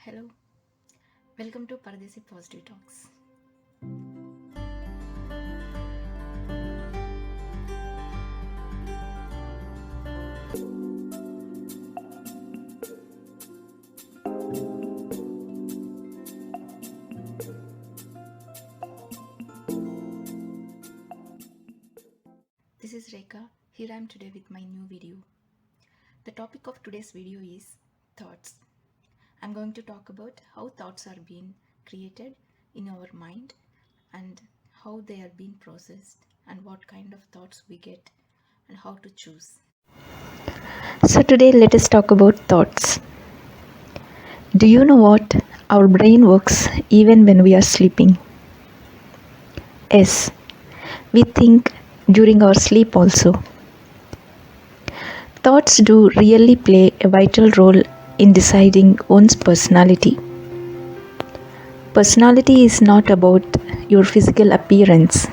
Hello, welcome to Positive Talks. This is Rekha. Here I am today with my new video. The topic of today's video is thoughts. I'm going to talk about how thoughts are being created in our mind and how they are being processed and what kind of thoughts we get and how to choose. So today let us talk about thoughts. Do you know what? Our brain works even when we are sleeping. Yes, we think during our sleep also. Thoughts do really play a vital role in deciding one's personality. Personality is not about your physical appearance.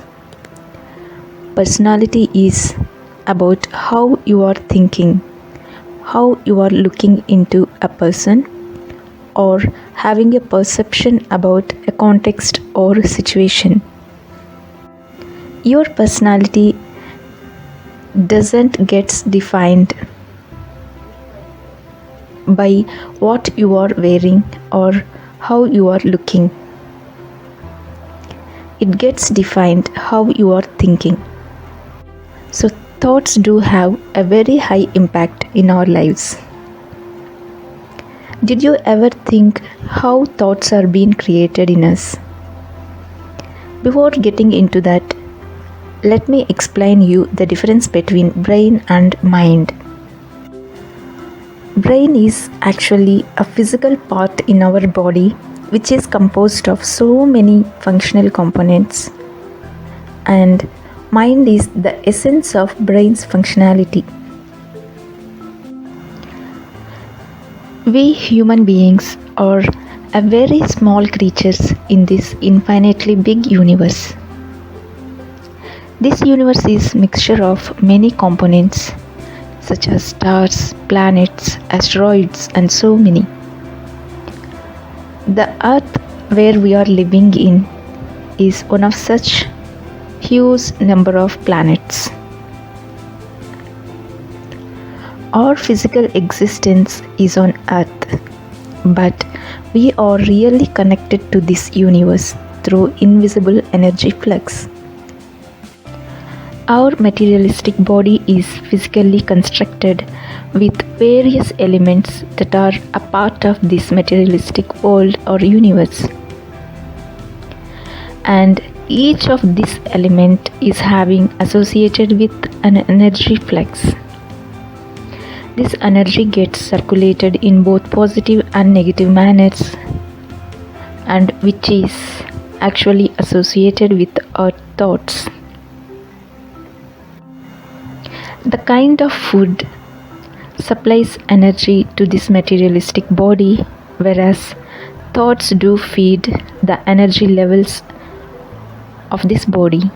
Personality is about how you are thinking, how you are looking into a person, or having a perception about a context or situation. Your personality doesn't get defined by what you are wearing or how you are looking. It gets defined how you are thinking. So thoughts do have a very high impact in our lives. Did you ever think how thoughts are being created in us? Before getting into that, let me explain you the difference between brain and mind. Brain is actually a physical part in our body which is composed of so many functional components, and mind is the essence of brain's functionality. We human beings are a very small creatures in this infinitely big universe. This universe is mixture of many components such as stars, planets, asteroids, and so many. The earth where we are living in is one of such huge number of planets. Our physical existence is on earth, but we are really connected to this universe through invisible energy flux. Our materialistic body is physically constructed with various elements that are a part of this materialistic world or universe. And each of this element is having associated with an energy flux. This energy gets circulated in both positive and negative manners, and which is actually associated with our thoughts. The kind of food supplies energy to this materialistic body, whereas thoughts do feed the energy levels of this body.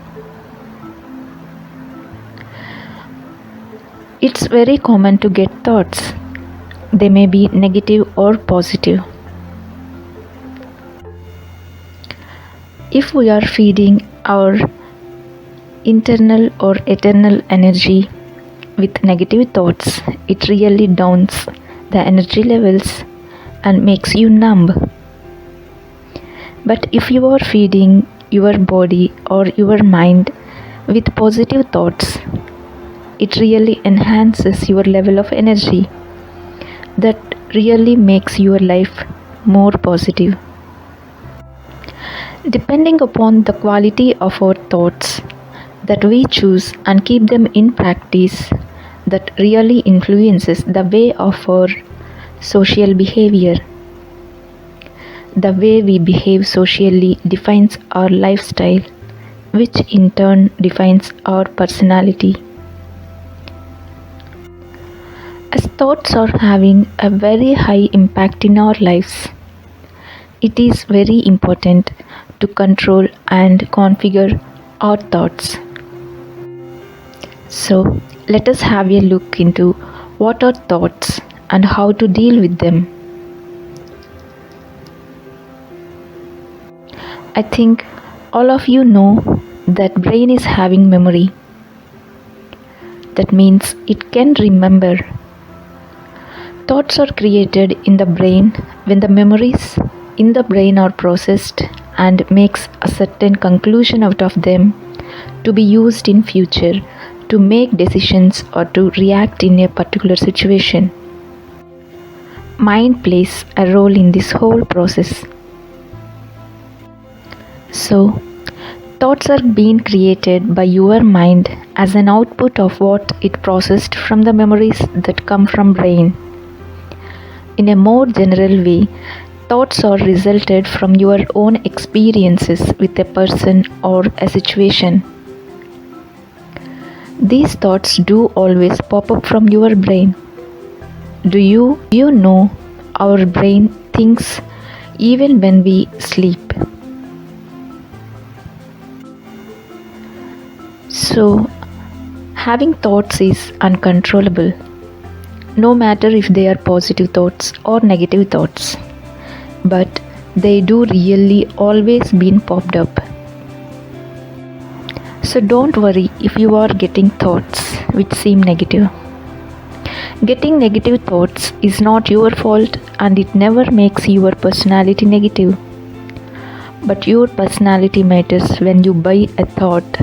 It's very common to get thoughts. They may be negative or positive. If we are feeding our internal or eternal energy with negative thoughts, it really downs the energy levels and makes you numb. But if you are feeding your body or your mind with positive thoughts, it really enhances your level of energy. That really makes your life more positive. Depending upon the quality of our thoughts that we choose and keep them in practice, that really influences the way of our social behavior. The way we behave socially defines our lifestyle, which in turn defines our personality. As thoughts are having a very high impact in our lives, it is very important to control and configure our thoughts. So, let us have a look into what are thoughts and how to deal with them. I think all of you know that brain is having memory. That means it can remember. Thoughts are created in the brain when the memories in the brain are processed and makes a certain conclusion out of them to be used in future to make decisions or to react in a particular situation. Mind plays a role in this whole process. So, thoughts are being created by your mind as an output of what it processed from the memories that come from brain. In a more general way, thoughts are resulted from your own experiences with a person or a situation. These thoughts do always pop up from your brain. Do you know our brain thinks even when we sleep? So, having thoughts is uncontrollable, no matter if they are positive thoughts or negative thoughts, but they do really always been popped up. So don't worry if you are getting thoughts which seem negative. Getting negative thoughts is not your fault and it never makes your personality negative. But your personality matters when you buy a thought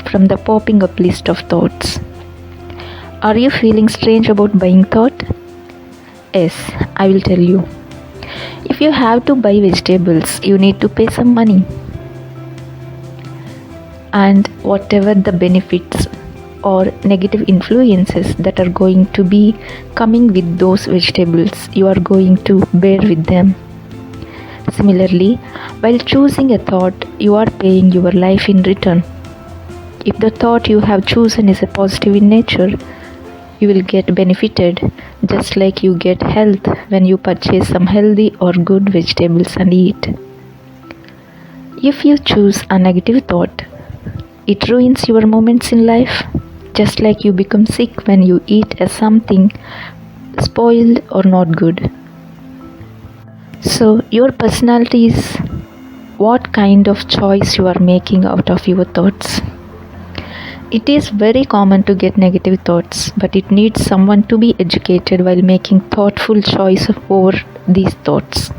from the popping up list of thoughts. Are you feeling strange about buying thought? Yes, I will tell you. If you have to buy vegetables, you need to pay some money. And whatever the benefits or negative influences that are going to be coming with those vegetables, you are going to bear with them. Similarly, while choosing a thought, you are paying your life in return. If the thought you have chosen is a positive in nature, you will get benefited just like you get health when you purchase some healthy or good vegetables and eat. If you choose a negative thought, it ruins your moments in life, just like you become sick when you eat something spoiled or not good. So, your personality is what kind of choice you are making out of your thoughts. It is very common to get negative thoughts, but it needs someone to be educated while making thoughtful choice over these thoughts.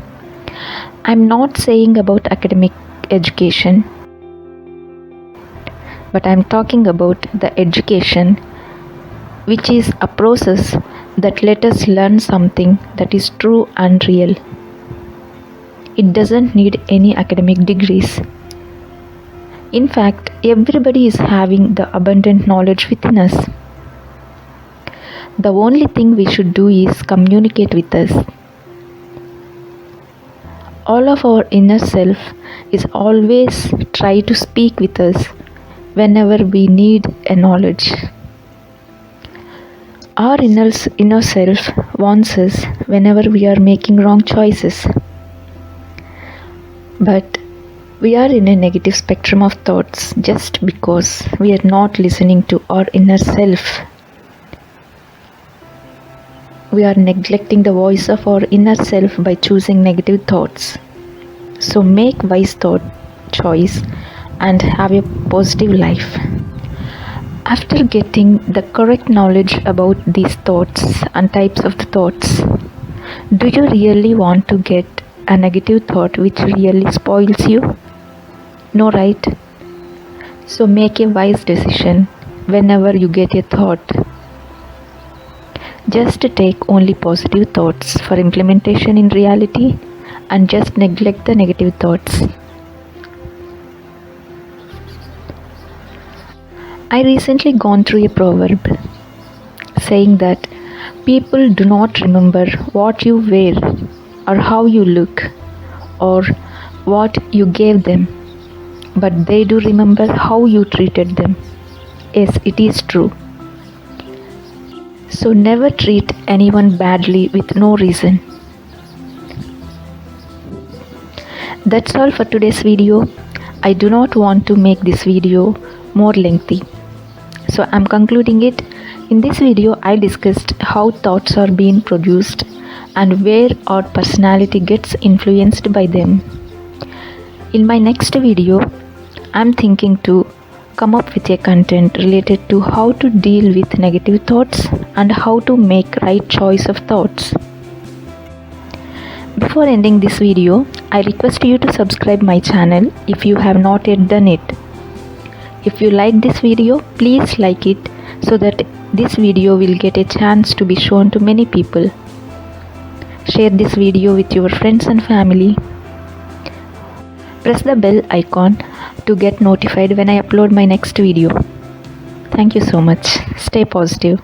I'm not saying about academic education, but I'm talking about the education which is a process that let us learn something that is true and real. It doesn't need any academic degrees. In fact, everybody is having the abundant knowledge within us. The only thing we should do is communicate with us. All of our inner self is always try to speak with us whenever we need a knowledge. Our inner self wants us whenever we are making wrong choices. But we are in a negative spectrum of thoughts just because we are not listening to our inner self. We are neglecting the voice of our inner self by choosing negative thoughts. So make wise thought choice and have a positive life. After getting the correct knowledge about these thoughts and types of the thoughts, do you really want to get a negative thought which really spoils you? No, right? So make a wise decision whenever you get a thought. Just take only positive thoughts for implementation in reality and just neglect the negative thoughts. I recently gone through a proverb saying that people do not remember what you wear or how you look or what you gave them, but they do remember how you treated them. Yes, it is true. So never treat anyone badly with no reason. That's all for today's video. I do not want to make this video more lengthy. So I'm concluding it. In this video, I discussed how thoughts are being produced and where our personality gets influenced by them. In my next video, I'm thinking to come up with a content related to how to deal with negative thoughts and how to make right choice of thoughts. Before ending this video, I request you to subscribe my channel if you have not yet done it. If you like this video, please like it so that this video will get a chance to be shown to many people. Share this video with your friends and family. Press the bell icon to get notified when I upload my next video. Thank you so much. Stay positive.